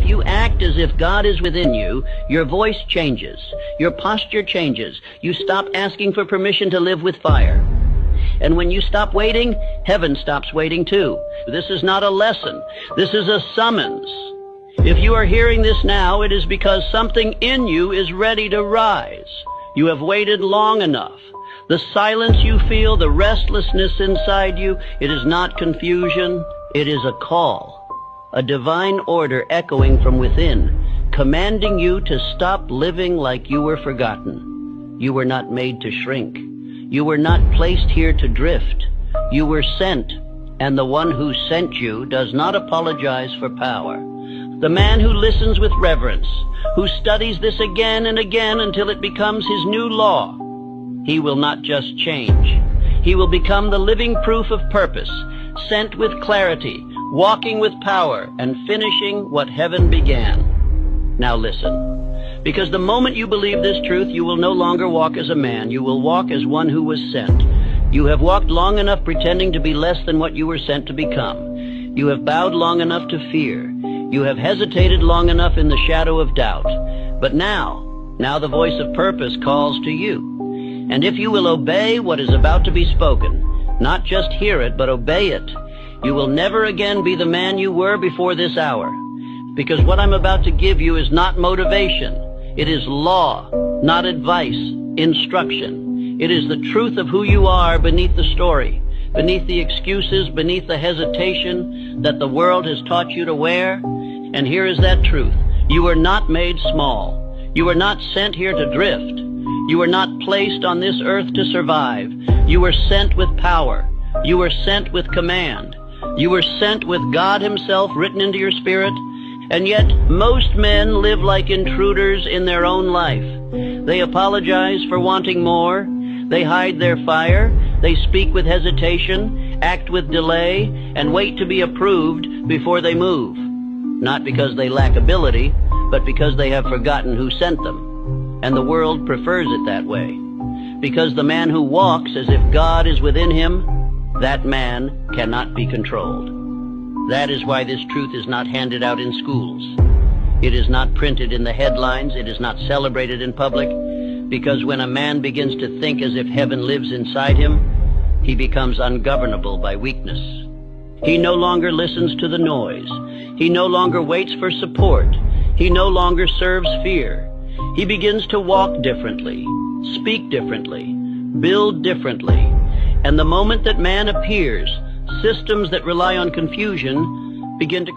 if you act as if God is within you, your voice changes, your posture changes. You stop asking for permission to live with fire. And when you stop waiting, heaven stops waiting too. This is not a lesson. This is a summons. If you are hearing this now, it is because something in you is ready to rise. You have waited long enough. The silence you feel, the restlessness inside you, it is not confusion. It is a call. A divine order echoing from within, commanding you to stop living like you were forgotten. You were not made to shrink. You were not placed here to drift. You were sent, and the one who sent you does not apologize for power. The man who listens with reverence, who studies this again and again until it becomes his new law, he will not just change. He will become the living proof of purpose, sent with clarity, walking with power, and finishing what heaven began. Now listen, because the moment you believe this truth, you will no longer walk as a man. You will walk as one who was sent. You have walked long enough pretending to be less than what you were sent to become. You have bowed long enough to fear. You have hesitated long enough in the shadow of doubt. But now the voice of purpose calls to you. And if you will obey what is about to be spoken, not just hear it, but obey it, you will never again be the man you were before this hour. Because what I'm about to give you is not motivation. It is law, not advice, instruction. It is the truth of who you are beneath the story, beneath the excuses, beneath the hesitation that the world has taught you to wear. And here is that truth. You were not made small. You were not sent here to drift. You were not placed on this earth to survive. You were sent with power. You were sent with command. You were sent with God Himself written into your spirit. And yet, most men live like intruders in their own life. They apologize for wanting more. They hide their fire. They speak with hesitation, act with delay, and wait to be approved before they move. Not because they lack ability, but because they have forgotten who sent them. And the world prefers it that way. Because the man who walks as if God is within him, that man cannot be controlled. That is why this truth is not handed out in schools. It is not printed in the headlines. It is not celebrated in public. Because when a man begins to think as if heaven lives inside him, he becomes ungovernable by weakness. He no longer listens to the noise. He no longer waits for support. He no longer serves fear. He begins to walk differently, speak differently, build differently. And the moment that man appears, systems that rely on confusion begin to